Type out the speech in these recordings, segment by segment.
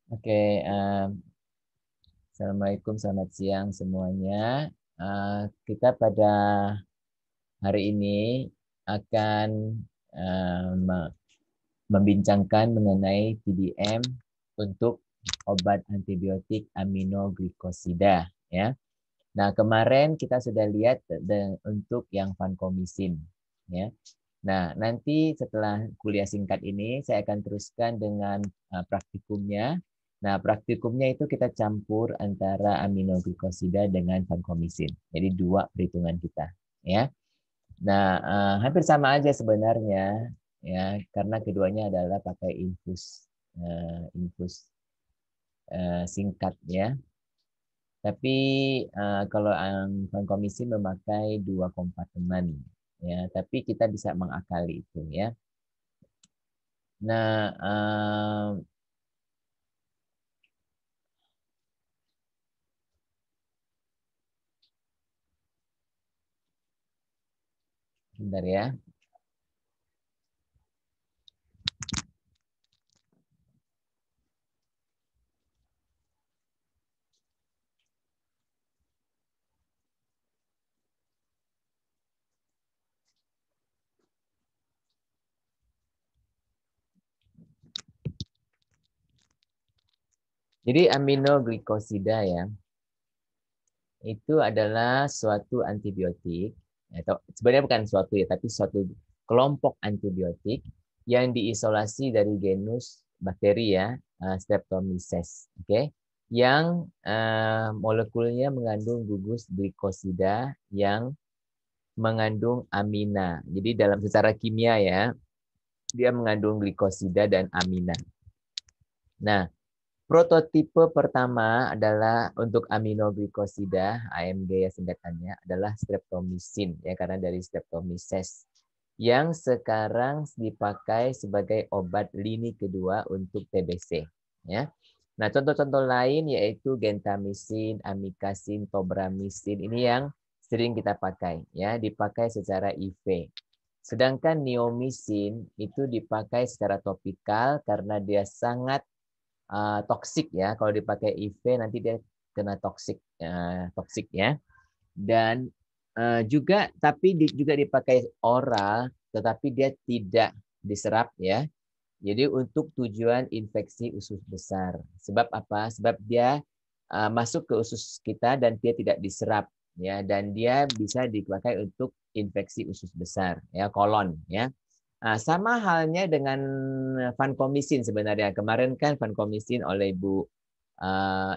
Oke, Assalamualaikum, selamat siang semuanya. Kita pada hari ini akan membincangkan mengenai PDM untuk obat antibiotik aminoglikosida. Ya. Nah, kemarin kita sudah lihat untuk yang vancomycin. Ya. Nah, nanti setelah kuliah singkat ini, saya akan teruskan dengan praktikumnya. Nah, praktikumnya itu kita campur antara aminoglikosida dengan vancomycin. Jadi dua perhitungan kita, ya. Nah, hampir sama aja sebenarnya, ya, karena keduanya adalah pakai infus singkat, ya. Tapi kalau vancomycin memakai dua kompartemen, ya. Tapi kita bisa mengakali itu, ya. Nah, bentar ya. Jadi aminoglikosida ya, itu adalah suatu antibiotik, atau sebenarnya bukan suatu ya, tapi suatu kelompok antibiotik yang diisolasi dari genus bakteri ya, Streptomyces, oke, yang molekulnya mengandung gugus glikosida yang mengandung amina. Jadi dalam secara kimia ya, dia mengandung glikosida dan amina. Nah, prototipe pertama adalah untuk aminoglikosida, AMG ya singkatannya, adalah streptomycin ya, karena dari Streptomyces yang sekarang dipakai sebagai obat lini kedua untuk TBC ya. Nah, contoh-contoh lain yaitu gentamicin, amikacin, tobramycin, ini yang sering kita pakai ya, dipakai secara IV. Sedangkan neomycin itu dipakai secara topikal karena dia sangat toksik ya. Kalau dipakai IV nanti dia kena toksik ya. Dan juga tapi juga dipakai oral, tetapi dia tidak diserap ya. Jadi untuk tujuan infeksi usus besar. Sebab apa? Sebab dia masuk ke usus kita dan dia tidak diserap ya, dan dia bisa dipakai untuk infeksi usus besar ya, kolon ya. Sama halnya dengan vancomycin sebenarnya. Kemarin kan vancomycin oleh Bu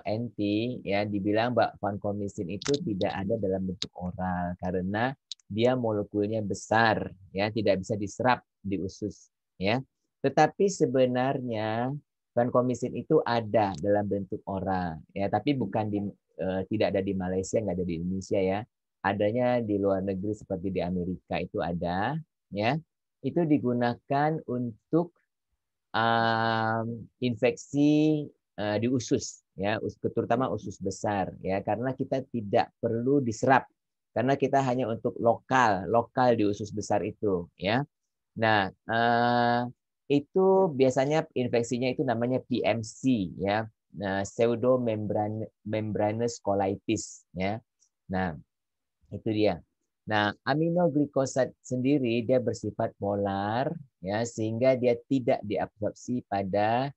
Enti ya dibilang Mbak vancomycin itu tidak ada dalam bentuk oral karena dia molekulnya besar ya, tidak bisa diserap di usus ya. Tetapi sebenarnya vancomycin itu ada dalam bentuk oral ya, tapi bukan tidak ada di Malaysia, nggak ada di Indonesia ya. Adanya di luar negeri seperti di Amerika itu ada ya. Itu digunakan untuk infeksi di usus ya, terutama usus besar ya, karena kita tidak perlu diserap karena kita hanya untuk lokal di usus besar itu ya. Nah, itu biasanya infeksinya itu namanya PMC ya. Nah, pseudo membranous colitis ya. Nah, itu dia. Nah, aminoglikosida sendiri dia bersifat polar ya, sehingga dia tidak diabsorpsi pada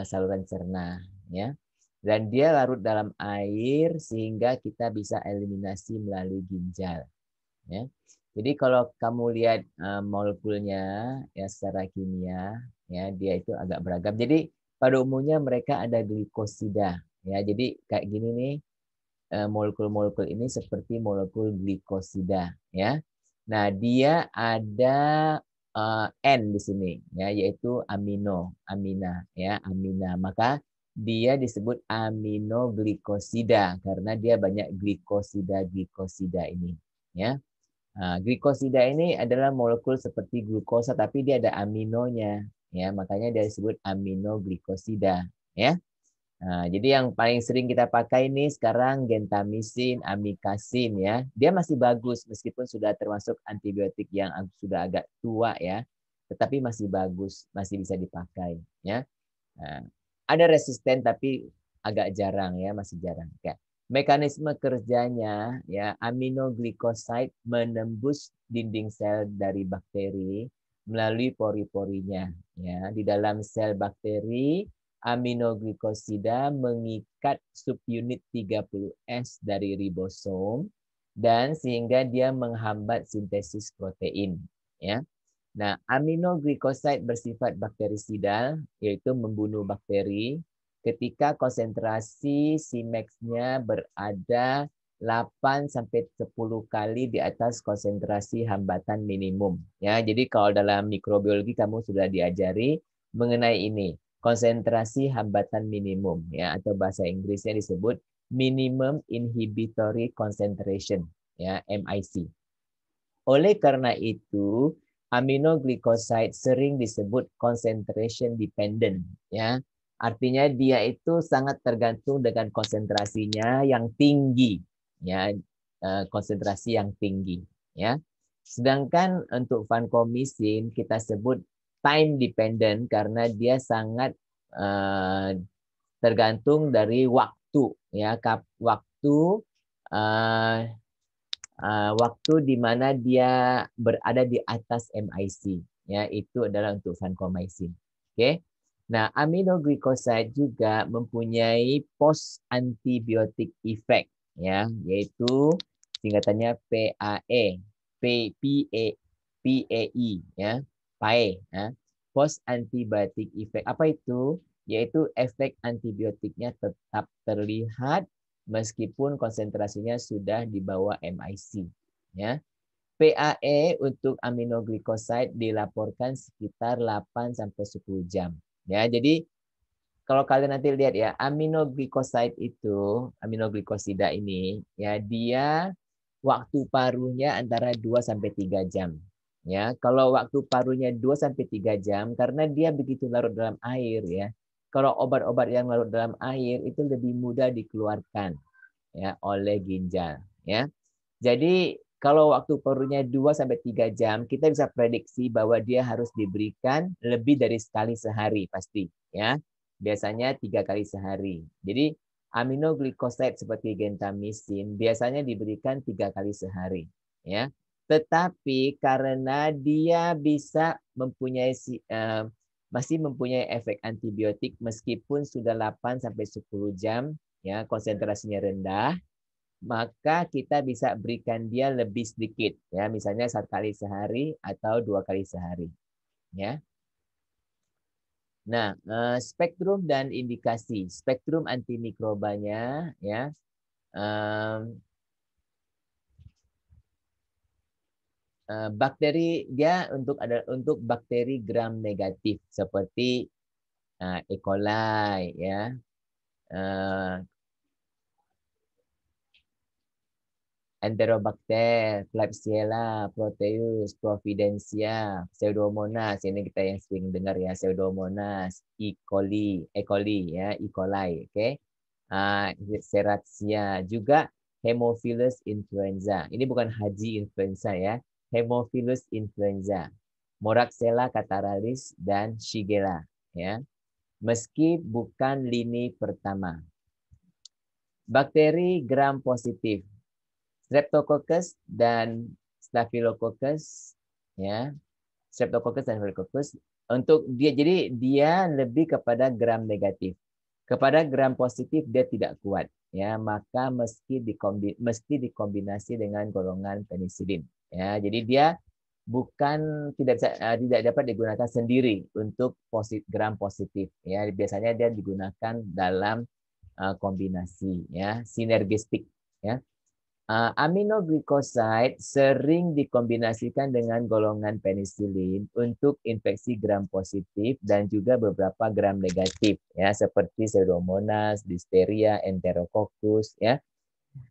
saluran cerna ya. Dan dia larut dalam air sehingga kita bisa eliminasi melalui ginjal ya. Jadi kalau kamu lihat molekulnya ya secara kimia ya, dia itu agak beragam. Jadi pada umumnya mereka ada glikosida ya. Jadi kayak gini nih, molekul-molekul ini seperti molekul glikosida ya. Nah, dia ada N di sini ya, yaitu amina ya, amina. Maka dia disebut aminoglikosida karena dia banyak glikosida ini ya. Nah, glikosida ini adalah molekul seperti glukosa tapi dia ada aminonya ya, makanya dia disebut aminoglikosida ya. Nah, jadi yang paling sering kita pakai ini sekarang gentamicin, amikacin ya. Dia masih bagus meskipun sudah termasuk antibiotik yang sudah agak tua ya. Tetapi masih bagus, masih bisa dipakai ya. Nah, Ada resisten tapi agak jarang ya, masih jarang. Ya. Mekanisme kerjanya ya, aminoglycoside menembus dinding sel dari bakteri melalui pori-porinya ya. Di dalam sel bakteri, aminoglikosida mengikat subunit 30S dari ribosom dan sehingga dia menghambat sintesis protein ya. Nah, aminoglycoside bersifat bakterisidal, yaitu membunuh bakteri ketika konsentrasi Cmax-nya berada 8 sampai 10 kali di atas konsentrasi hambatan minimum. Ya, jadi kalau dalam mikrobiologi kamu sudah diajari mengenai ini, konsentrasi hambatan minimum ya, atau bahasa Inggrisnya disebut minimum inhibitory concentration ya, MIC. Oleh karena itu, aminoglycoside sering disebut concentration dependent ya. Artinya dia itu sangat tergantung dengan konsentrasinya yang tinggi ya, konsentrasi yang tinggi ya. Sedangkan untuk vancomycin kita sebut time dependent karena dia sangat tergantung dari waktu ya, waktu waktu di mana dia berada di atas MIC ya, itu adalah untuk vancomycin. Oke. Nah, aminoglycoside juga mempunyai post antibiotic effect ya, yaitu singkatannya PAE, PAE ya, PAE ya. Post antibiotic effect. Apa itu? Yaitu efek antibiotiknya tetap terlihat meskipun konsentrasinya sudah di bawah MIC. Ya. PAE untuk aminoglycoside dilaporkan sekitar 8 sampai 10 jam. Ya, jadi kalau kalian nanti lihat ya, aminoglycoside itu, aminoglikosida ini ya, dia waktu paruhnya antara 2 sampai 3 jam. Ya, kalau waktu paruhnya 2 sampai 3 jam karena dia begitu larut dalam air ya. Kalau obat-obat yang larut dalam air itu lebih mudah dikeluarkan ya oleh ginjal ya. Jadi kalau waktu paruhnya 2 sampai 3 jam, kita bisa prediksi bahwa dia harus diberikan lebih dari sekali sehari pasti ya. Biasanya 3 kali sehari. Jadi aminoglycoside seperti gentamicin biasanya diberikan 3 kali sehari ya. Tetapi karena dia bisa mempunyai masih mempunyai efek antibiotik meskipun sudah 8 sampai 10 jam ya, konsentrasinya rendah, maka kita bisa berikan dia lebih sedikit ya, misalnya 1 kali sehari atau 2 kali sehari ya. Nah, spektrum dan indikasi. Spektrum antimikrobanya ya, bakteri dia untuk bakteri gram negatif seperti E. coli ya, Enterobacter, Klebsiella, Proteus, Providencia, Pseudomonas, ini kita yang sering dengar ya, Pseudomonas, E. coli ya, E. coli, oke. Serratia, juga Haemophilus influenza. Ini bukan haji influenza ya, Haemophilus influenza, Moraxella catarrhalis dan Shigella ya. Meski bukan lini pertama. Bakteri gram positif, Streptococcus dan Staphylococcus ya. Streptococcus dan Staphylococcus untuk dia, jadi dia lebih kepada gram negatif. Kepada gram positif dia tidak kuat ya, maka mesti dikombinasi dengan golongan penisilin ya. Jadi dia tidak dapat digunakan sendiri untuk gram positif ya. Biasanya dia digunakan dalam kombinasi ya, sinergistik ya. Aminoglycoside sering dikombinasikan dengan golongan penisilin untuk infeksi gram positif dan juga beberapa gram negatif ya, seperti Pseudomonas, Listeria, Enterococcus ya.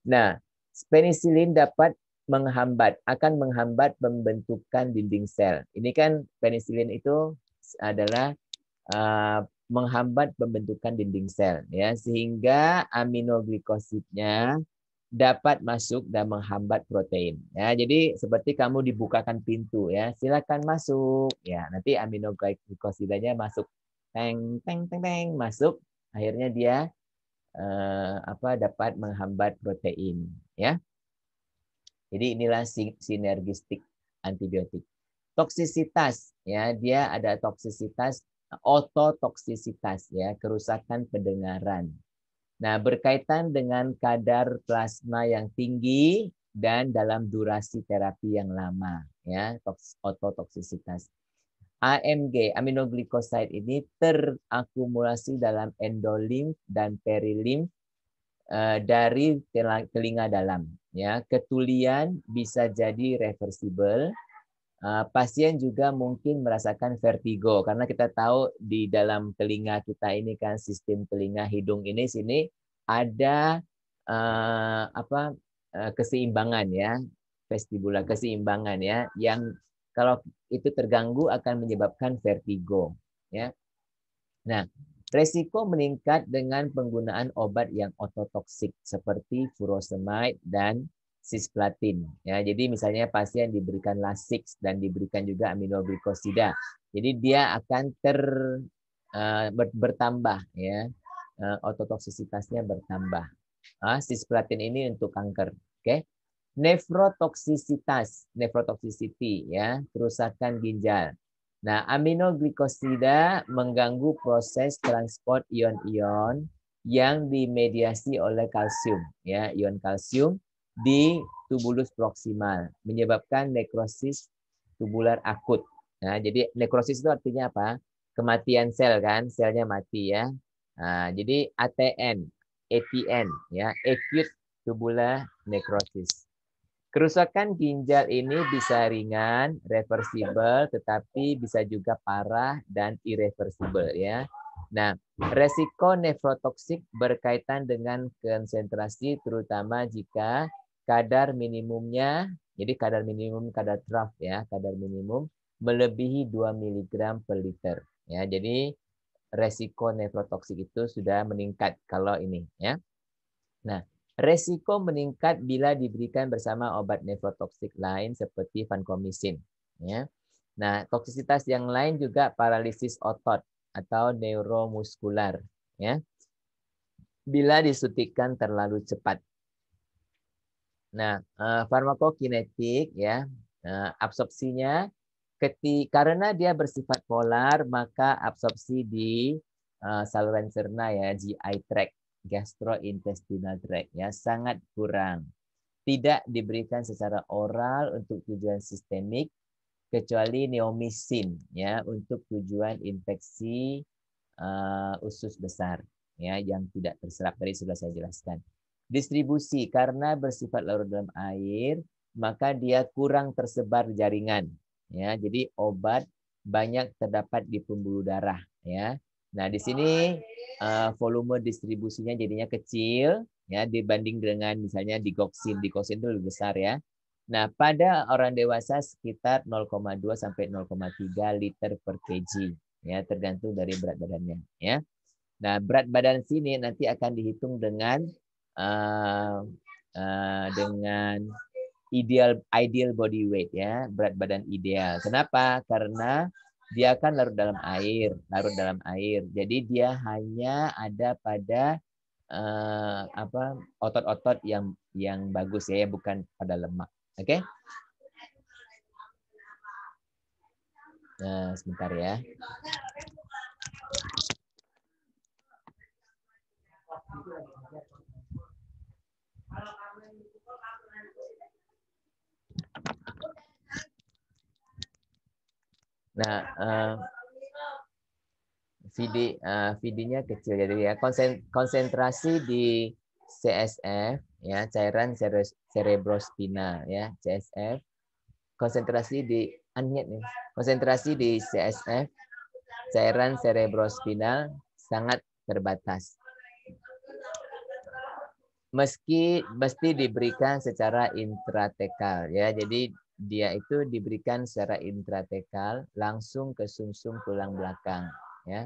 Nah, penisilin akan menghambat pembentukan dinding sel. Ini kan penisilin itu adalah menghambat pembentukan dinding sel ya, sehingga aminoglycosidnya dapat masuk dan menghambat protein. Ya, jadi seperti kamu dibukakan pintu ya, silakan masuk. Ya, nanti aminoglycosidanya masuk, teng teng teng teng masuk Akhirnya dia dapat menghambat protein, ya. Jadi inilah sinergistik antibiotik. Toksisitas, ya, dia ada toksisitas, ototoksisitas, ya, kerusakan pendengaran. Nah, berkaitan dengan kadar plasma yang tinggi dan dalam durasi terapi yang lama, ya, ototoksisitas. AMG, aminoglycoside ini terakumulasi dalam endolimf dan perilimf dari telinga dalam. Ya, ketulian bisa jadi reversible. Pasien juga mungkin merasakan vertigo karena kita tahu di dalam telinga kita ini kan sistem telinga hidung ini sini ada keseimbangan ya, vestibular keseimbangan ya, yang kalau itu terganggu akan menyebabkan vertigo ya. Nah, resiko meningkat dengan penggunaan obat yang ototoksik seperti furosemide dan cisplatin. Ya, jadi misalnya pasien diberikan Lasix dan diberikan juga aminoglikosida. Jadi dia akan bertambah ya, ototoksisitasnya bertambah. Cisplatin ini untuk kanker. Oke. Nefrotoxicity ya, kerusakan ginjal. Nah, aminoglikosida mengganggu proses transport ion-ion yang dimediasi oleh kalsium, ya, ion kalsium di tubulus proksimal, menyebabkan nekrosis tubular akut. Nah, jadi nekrosis itu artinya apa? Kematian sel kan, selnya mati ya. Nah, jadi ATN, ya, acute tubular necrosis. Kerusakan ginjal ini bisa ringan, reversibel, tetapi bisa juga parah dan irreversible ya. Nah, resiko nefrotoksik berkaitan dengan konsentrasi terutama jika kadar minimumnya, jadi kadar minimum, kadar trough ya, kadar minimum melebihi 2 mg per liter. Ya, jadi resiko nefrotoksik itu sudah meningkat kalau ini ya. Nah, resiko meningkat bila diberikan bersama obat nefrotoksik lain seperti vancomycin. Ya. Nah, toksisitas yang lain juga paralisis otot atau neuromuskular. Ya. Bila disuntikkan terlalu cepat. Nah, farmakokinetik ya, absorpsinya karena dia bersifat polar, maka absorpsi di saluran cerna ya, GI tract, gastrointestinal tract ya, sangat kurang. Tidak diberikan secara oral untuk tujuan sistemik kecuali neomycin ya, untuk tujuan infeksi usus besar ya, yang tidak terserap, tadi sudah saya jelaskan. Distribusi karena bersifat larut dalam air, maka dia kurang tersebar jaringan ya. Jadi obat banyak terdapat di pembuluh darah ya. Nah, di sini volume distribusinya jadinya kecil ya dibanding dengan misalnya digoxin. Digoxin itu lebih besar ya. Nah, pada orang dewasa sekitar 0,2 sampai 0,3 liter per kg ya, tergantung dari berat badannya ya. Nah, berat badan sini nanti akan dihitung dengan ideal body weight ya, berat badan ideal. Kenapa? Karena dia kan larut dalam air. Jadi dia hanya ada pada otot-otot yang bagus ya, bukan pada lemak. Oke? Nah, sebentar ya. Nah, VD-nya kecil jadi ya. Konsentrasi di CSF ya, cairan cerebrospinal ya, CSF. Konsentrasi di konsentrasi di CSF, cairan cerebrospinal sangat terbatas. Mesti diberikan secara intratekal ya. Jadi dia itu diberikan secara intratekal langsung ke sumsum tulang belakang ya.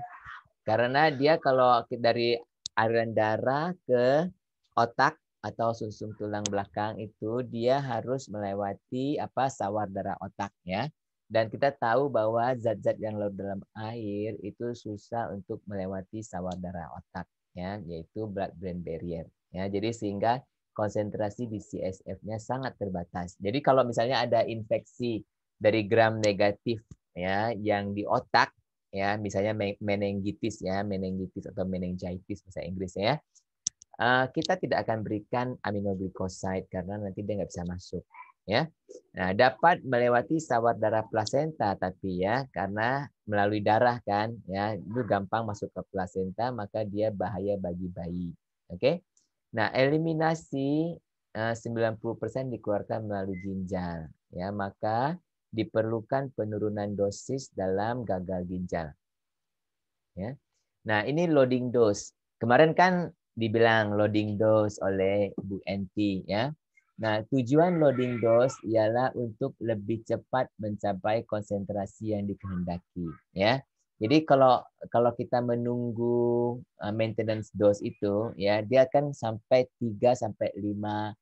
Karena dia kalau dari aliran darah ke otak atau sumsum tulang belakang itu dia harus melewati sawar darah otak ya. Dan kita tahu bahwa zat-zat yang larut dalam air itu susah untuk melewati sawar-darah otak, ya, yaitu blood-brain barrier. Ya, jadi sehingga konsentrasi di CSF-nya sangat terbatas. Jadi kalau misalnya ada infeksi dari gram negatif, ya, yang di otak, ya, misalnya meningitis, ya, meningitis atau meningitis bahasa Inggris, ya, kita tidak akan berikan aminoglycoside karena nanti dia nggak bisa masuk, ya. Nah, dapat melewati sawar darah plasenta tapi ya karena melalui darah kan, ya, itu gampang masuk ke plasenta maka dia bahaya bagi bayi. Oke. Nah, eliminasi 90% dikeluarkan melalui ginjal, ya, maka diperlukan penurunan dosis dalam gagal ginjal. Ya. Nah, ini loading dose. Kemarin kan dibilang loading dose oleh Bu Enti, ya. Nah, tujuan loading dose ialah untuk lebih cepat mencapai konsentrasi yang dikehendaki, ya. Jadi kalau kita menunggu maintenance dose itu, ya, dia akan sampai 3 sampai 5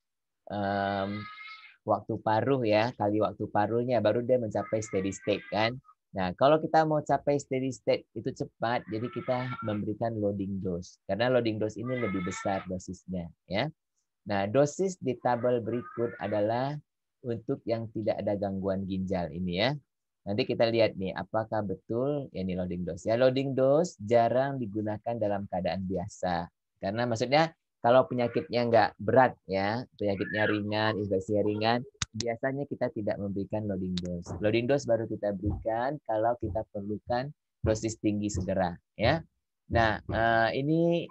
waktu paruh, ya, kali waktu paruhnya baru dia mencapai steady state kan. Nah, kalau kita mau capai steady state itu cepat, jadi kita memberikan loading dose. Karena loading dose ini lebih besar dosisnya, ya. Nah, dosis di tabel berikut adalah untuk yang tidak ada gangguan ginjal ini, ya. Nanti kita lihat nih apakah betul ini loading dose. Ya, loading dose jarang digunakan dalam keadaan biasa. Karena maksudnya kalau penyakitnya nggak berat, ya, penyakitnya ringan, infeksi ringan, biasanya kita tidak memberikan loading dose. Loading dose baru kita berikan kalau kita perlukan dosis tinggi segera, ya. Nah, ini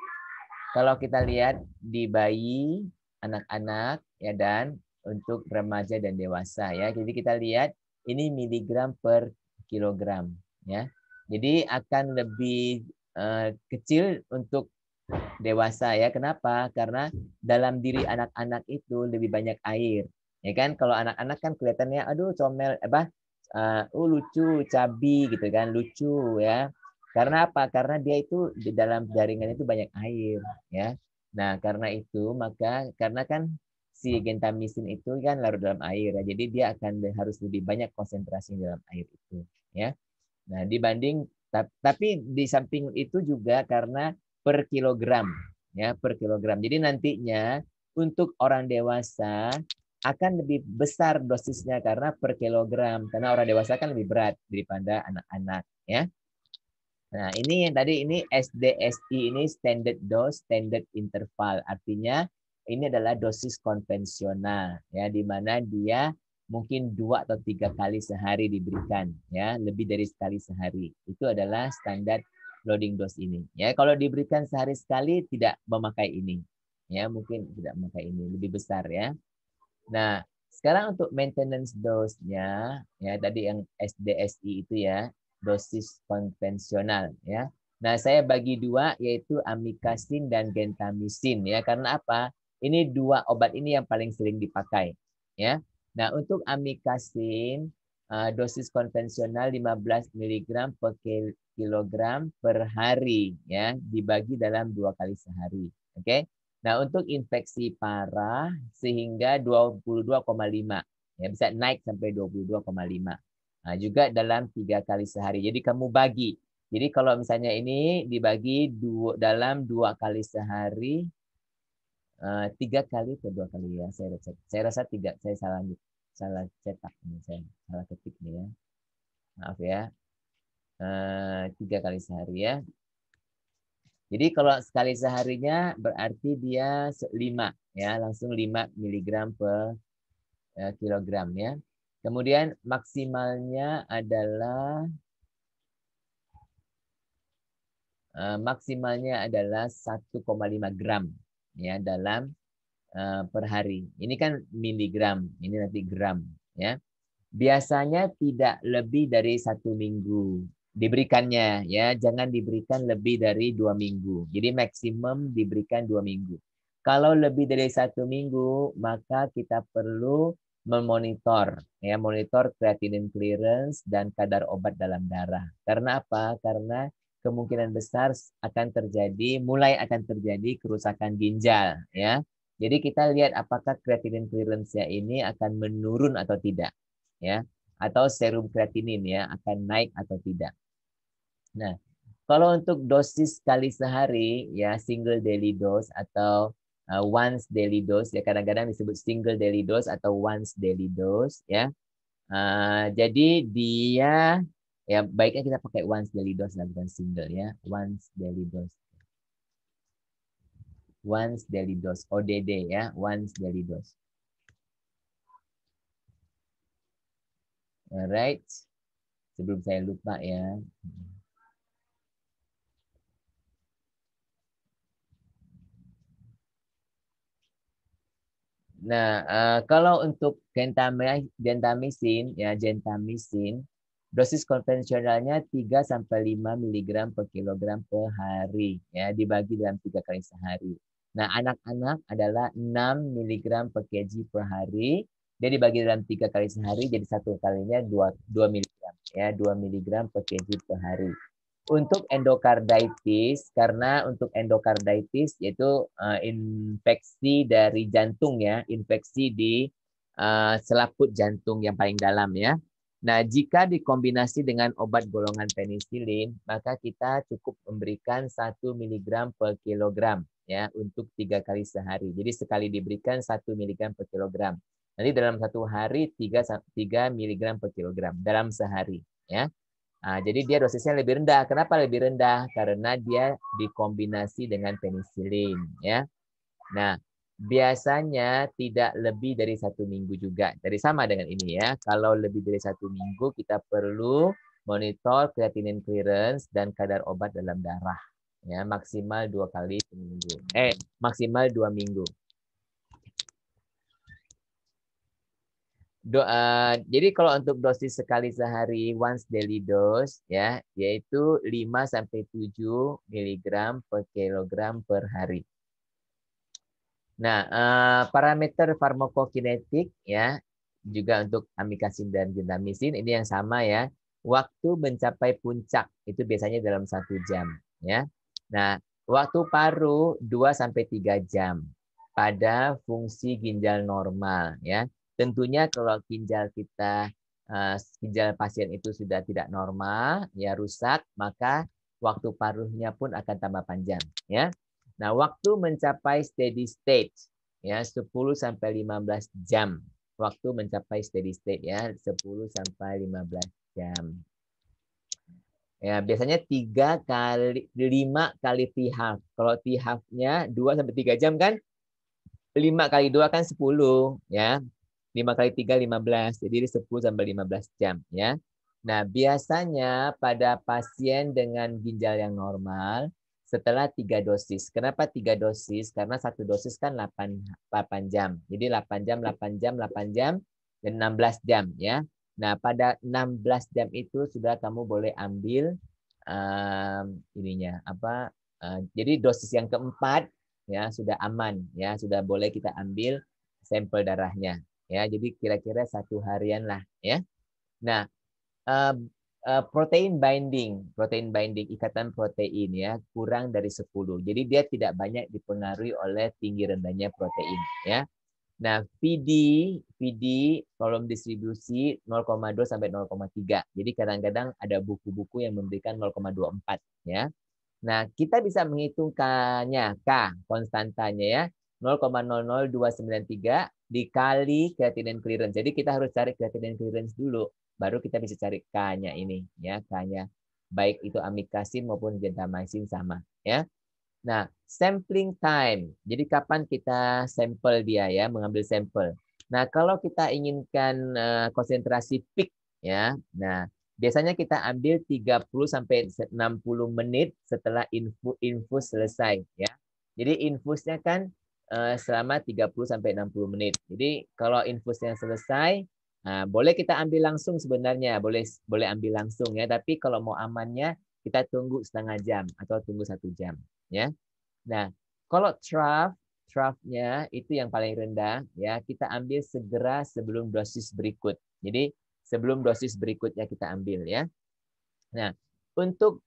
kalau kita lihat di bayi, anak-anak, ya, dan untuk remaja dan dewasa, ya. Jadi kita lihat ini miligram per kilogram, ya. Jadi akan lebih kecil untuk dewasa, ya. Kenapa? Karena dalam diri anak-anak itu lebih banyak air, ya kan? Kalau anak-anak kan kelihatannya aduh comel lucu, cabi gitu kan, lucu, ya. Karena apa? Karena dia itu di dalam jaringan itu banyak air, ya. Nah, karena itu maka karena kan si gentamisin itu kan larut dalam air, ya. Jadi dia akan harus lebih banyak konsentrasi dalam air itu, ya. Nah, dibanding tapi di samping itu juga karena per kilogram, ya, per kilogram. Jadi nantinya untuk orang dewasa akan lebih besar dosisnya karena per kilogram karena orang dewasa kan lebih berat daripada anak-anak, ya. Nah, ini yang tadi ini SDSI ini standard dose, standard interval. Artinya ini adalah dosis konvensional, ya, di mana dia mungkin 2 atau 3 kali sehari diberikan, ya, lebih dari sekali sehari. Itu adalah standar loading dose ini. Ya, kalau diberikan sehari sekali tidak memakai ini. Ya, mungkin tidak memakai ini, lebih besar, ya. Nah, sekarang untuk maintenance dose-nya, ya, tadi yang SDSI itu, ya, dosis konvensional, ya. Nah, saya bagi 2 yaitu amikacin dan gentamisin, ya. Karena apa? Ini 2 obat ini yang paling sering dipakai, ya. Nah, untuk amikacin dosis konvensional 15 mg per kilogram per hari, ya, dibagi dalam 2 kali sehari. Oke. Nah, untuk infeksi parah sehingga 22,5, ya, bisa naik sampai 22,5. Nah, juga dalam 3 kali sehari. Jadi kamu bagi. Jadi kalau misalnya ini dibagi dalam 2 kali sehari, 3 kali atau 2 kali, ya. Saya rasa 3. Saya salah cetak ini, saya salah ketik nih, ya. Maaf, ya. 3 kali sehari, ya. Jadi kalau sekali seharinya berarti dia 5, ya, langsung 5 mg per kilogram, ya. Kemudian maksimalnya adalah 1,5 gram, ya, dalam per hari. Ini kan miligram, ini nanti gram, ya. Biasanya tidak lebih dari 1 minggu diberikannya, ya. Jangan diberikan lebih dari 2 minggu. Jadi maksimum diberikan 2 minggu. Kalau lebih dari 1 minggu, maka kita perlu memonitor, ya, monitor creatinine clearance dan kadar obat dalam darah. Karena apa? Karena kemungkinan besar mulai akan terjadi kerusakan ginjal, ya. Jadi kita lihat apakah creatinine clearance-nya ini akan menurun atau tidak, ya. atau serum kreatinin ya akan naik atau tidak. Nah, kalau untuk dosis kali sehari ya single daily dose atau once daily dose ya kadang-kadang disebut single daily dose atau once daily dose ya. Jadi dia ya baiknya kita pakai once daily dose lah bukan single ya. Once daily dose. Once daily dose ODD ya, once daily dose. Alright. Sebelum saya lupa ya. Nah, kalau untuk gentamisin, dosis konvensionalnya 3 sampai 5 mg per kilogram per hari, ya dibagi dalam 3 kali sehari. Nah, anak-anak adalah 6 mg per kg per hari, dia dibagi dalam 3 kali sehari, jadi satu kalinya 2 mg, ya 2 mg per kg per hari. Untuk endokarditis, karena untuk endokarditis yaitu infeksi dari jantung ya, infeksi di selaput jantung yang paling dalam ya. Nah, jika dikombinasi dengan obat golongan penisilin, maka kita cukup memberikan 1 mg per kilogram ya untuk 3 kali sehari. Jadi sekali diberikan 1 mg per kilogram. Nanti dalam satu hari 3 mg per kilogram dalam sehari ya. Nah, jadi dia dosisnya lebih rendah. Kenapa lebih rendah? Karena dia dikombinasi dengan penisilin, ya. Nah, biasanya tidak lebih dari 1 minggu juga. Dari sama dengan ini ya. Kalau lebih dari 1 minggu, kita perlu monitor creatinine clearance dan kadar obat dalam darah. Ya, maksimal 2 kali seminggu. Maksimal 2 minggu. Jadi kalau untuk dosis sekali sehari once daily dose ya yaitu 5 sampai 7 mg per kilogram per hari. Nah, parameter farmakokinetik ya juga untuk amikacin dan gentamisin ini yang sama ya. Waktu mencapai puncak itu biasanya dalam 1 jam ya. Nah, waktu paru 2 sampai 3 jam pada fungsi ginjal normal ya. Tentunya kalau ginjal pasien itu sudah tidak normal, ya rusak, maka waktu paruhnya pun akan tambah panjang, ya. Nah, waktu mencapai steady state, ya 10 sampai 15 jam. Waktu mencapai steady state, ya 10 sampai 15 jam. Ya, biasanya 5 kali T-half. Kalau T-half-nya 2 sampai 3 jam kan? 5 kali 2 kan 10, ya. 5 kali 3, 15. Jadi 10 sampai 15 jam. Ya. Nah, biasanya pada pasien dengan ginjal yang normal, setelah 3 dosis. Kenapa 3 dosis? Karena 1 dosis kan 8 jam. Jadi 8 jam, 8 jam, 8 jam, dan 16 jam. Ya. Nah, pada 16 jam itu sudah kamu boleh ambil jadi dosis yang keempat ya sudah aman ya sudah boleh kita ambil sampel darahnya ya jadi kira-kira 1 harian lah ya. Nah, protein binding ikatan protein ya kurang dari 10. Jadi dia tidak banyak dipengaruhi oleh tinggi rendahnya protein ya. Nah, VD kolom distribusi 0,2 sampai 0,3. Jadi kadang-kadang ada buku-buku yang memberikan 0,24 ya. Nah, kita bisa menghitungkannya K konstantanya ya 0,00293 dikali creatinine clearance. Jadi kita harus cari creatinine clearance dulu, baru kita bisa cari K-nya ini ya, K-nya baik itu amikacin maupun gentamicin sama ya. Nah, sampling time. Jadi kapan kita sampel dia ya, mengambil sampel. Nah, kalau kita inginkan konsentrasi peak ya. Nah, biasanya kita ambil 30 sampai 60 menit setelah infus selesai ya. Jadi infusnya kan selama 30 sampai 60 menit. Jadi kalau infusnya selesai, boleh kita ambil langsung sebenarnya, boleh ambil langsung ya. Tapi kalau mau amannya kita tunggu setengah jam atau tunggu 1 jam ya. Nah, kalau trough-nya itu yang paling rendah ya, kita ambil segera sebelum dosis berikut. Jadi sebelum dosis berikutnya kita ambil ya. Nah, untuk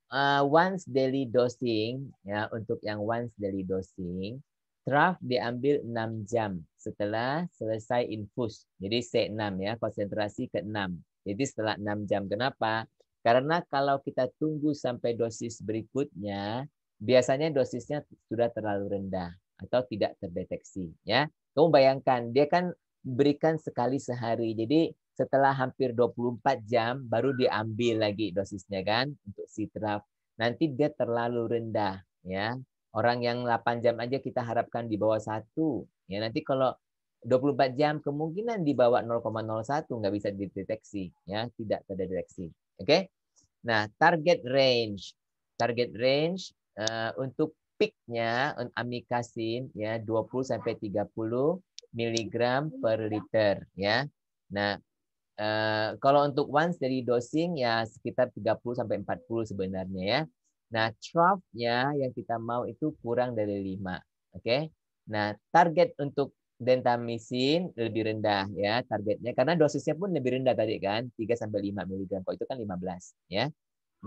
once daily dosing ya, untuk yang once daily dosing, trough diambil 6 jam setelah selesai infus. Jadi C6 ya, konsentrasi ke-6. Jadi setelah 6 jam. Kenapa? Karena kalau kita tunggu sampai dosis berikutnya, biasanya dosisnya sudah terlalu rendah atau tidak terdeteksi. Ya, kamu bayangkan dia kan berikan sekali sehari. Jadi setelah hampir 24 jam baru diambil lagi dosisnya kan untuk sitrap. Nanti dia terlalu rendah. Ya, orang yang 8 jam aja kita harapkan di bawah 1. Ya, nanti kalau 24 jam kemungkinan di bawah 0,01 nggak bisa dideteksi. Ya, tidak terdeteksi. Oke. Nah, target range. Target range untuk peaknya amikasin ya 20 sampai 30 miligram per liter ya. Nah, kalau untuk once dari dosing ya sekitar 30 sampai 40 sebenarnya ya. Nah, trough-nya yang kita mau itu kurang dari 5. Oke. Nah, target untuk dentamisin lebih rendah ya targetnya karena dosisnya pun lebih rendah tadi kan 3 sampai 5 mg. Kalau itu kan 15 ya.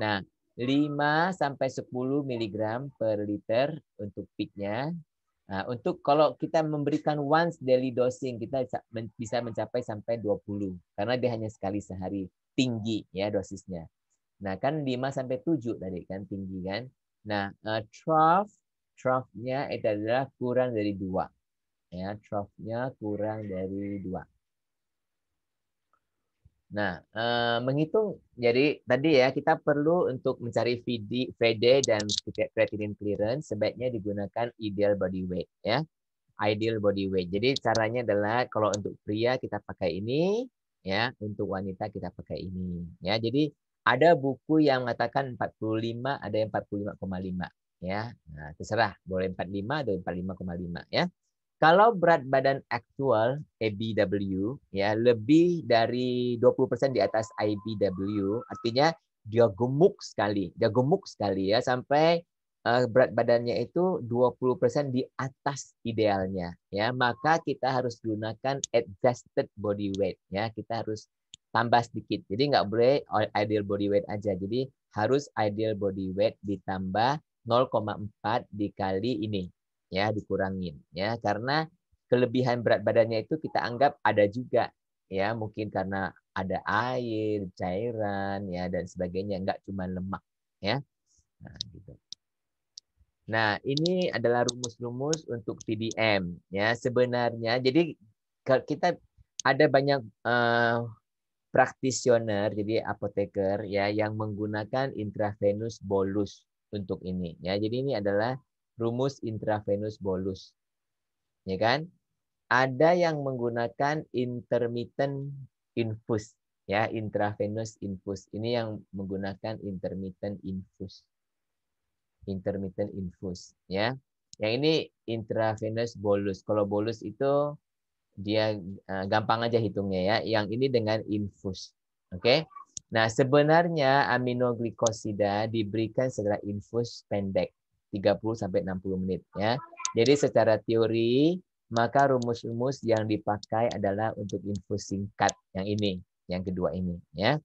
Nah, 5 sampai 10 mg per liter untuk peaknya. Nah, untuk kalau kita memberikan once daily dosing kita bisa mencapai sampai 20 karena dia hanya sekali sehari tinggi ya dosisnya. Nah, kan 5 sampai 7 tadi kan tinggi kan. Nah, trough-nya itu adalah kurang dari 2. Ya, trough-nya kurang dari 2. Nah, menghitung jadi tadi ya kita perlu untuk mencari VD dan creatinine clearance sebaiknya digunakan ideal body weight ya. Ideal body weight. Jadi caranya adalah kalau untuk pria kita pakai ini ya, untuk wanita kita pakai ini ya. Jadi ada buku yang mengatakan 45, ada yang 45,5 ya. Nah, terserah boleh 45 atau 45,5 ya. Kalau berat badan aktual ABW ya lebih dari 20% di atas IBW, artinya dia gemuk sekali. Dia gemuk sekali ya sampai berat badannya itu 20% di atas idealnya ya. Maka kita harus gunakan adjusted body weight ya. Kita harus tambah sedikit. Jadi nggak boleh ideal body weight aja. Jadi harus ideal body weight ditambah 0,4 dikali ini ya dikurangin ya karena kelebihan berat badannya itu kita anggap ada juga ya mungkin karena ada air cairan ya dan sebagainya nggak cuma lemak ya nah gitu. Nah ini adalah rumus-rumus untuk TDM ya sebenarnya jadi kita ada banyak praktisioner jadi apoteker ya yang menggunakan intravenous bolus untuk ini ya jadi ini adalah rumus intravenous bolus. Ya kan? Ada yang menggunakan intermittent infus ya, intravenous infus. Ini yang menggunakan intermittent infus. Intermittent infus ya. Yang ini intravenous bolus. Kalau bolus itu dia gampang aja hitungnya ya. Yang ini dengan infus. Oke. Nah, sebenarnya aminoglikosida diberikan secara infus pendek 30 sampai 60 menit ya. Jadi secara teori maka rumus-rumus yang dipakai adalah untuk infus singkat yang ini, yang kedua ini ya.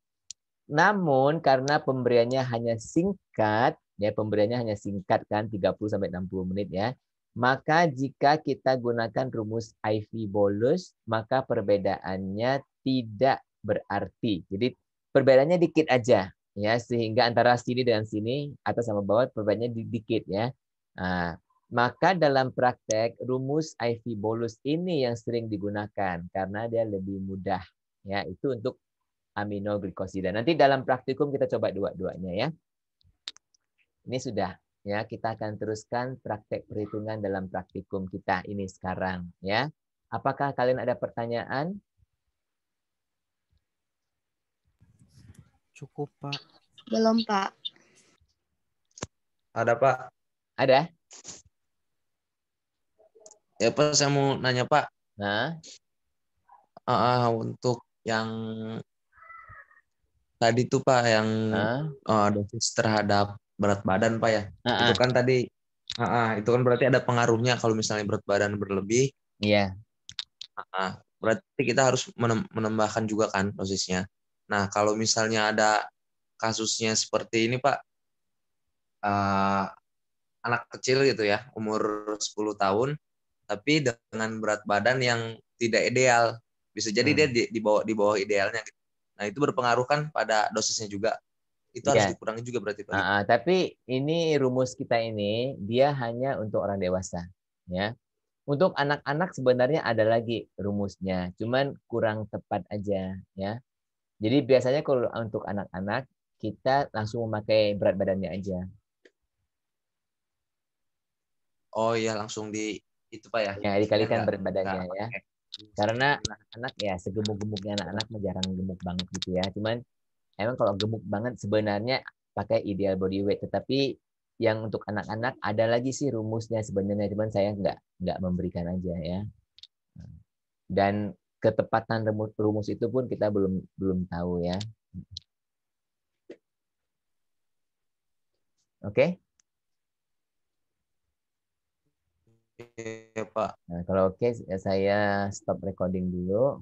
Namun karena pemberiannya hanya singkat, ya pemberiannya hanya singkat kan 30 sampai 60 menit ya. Maka jika kita gunakan rumus IV bolus, maka perbedaannya tidak berarti. Jadi perbedaannya dikit aja ya sehingga antara sini dan sini atas sama bawah perbedaannya dikit ya. Nah, maka dalam praktek rumus IV bolus ini yang sering digunakan karena dia lebih mudah ya itu untuk aminoglikosida. Nanti dalam praktikum kita coba dua-duanya ya. Ini sudah ya kita akan teruskan praktek perhitungan dalam praktikum kita ini sekarang ya. Apakah kalian ada pertanyaan? Cukup, Pak. Belum, Pak. Ada, Pak. Ada? Ya, Pak, saya mau nanya, Pak. Nah, Untuk yang tadi tuh, Pak, yang dosis terhadap berat badan, Pak ya. Itu kan tadi, itu kan berarti ada pengaruhnya kalau misalnya berat badan berlebih. Iya. Berarti kita harus menambahkan juga kan dosisnya. Nah, kalau misalnya ada kasusnya seperti ini, Pak, anak kecil gitu ya, umur 10 tahun, tapi dengan berat badan yang tidak ideal. Bisa jadi dia di bawah idealnya. Nah, itu berpengaruh kan pada dosisnya juga. Itu harus dikurangi juga berarti Pak. Tapi ini rumus kita ini dia hanya untuk orang dewasa, ya. Untuk anak-anak sebenarnya ada lagi rumusnya, cuman kurang tepat aja, ya. Jadi biasanya kalau untuk anak-anak kita langsung memakai berat badannya aja. Oh iya, langsung di itu Pak ya. Ya, dikalikan berat badannya ya. Karena anak-anak ya segemuk-gemuknya anak-anak jarang gemuk banget gitu ya. Cuman emang kalau gemuk banget sebenarnya pakai ideal body weight, tetapi yang untuk anak-anak ada lagi sih rumusnya sebenarnya, cuman saya nggak memberikan aja ya. Dan ketepatan rumus itu pun kita belum belum tahu ya. Oke? Oke, Pak. Nah, kalau oke saya stop recording dulu.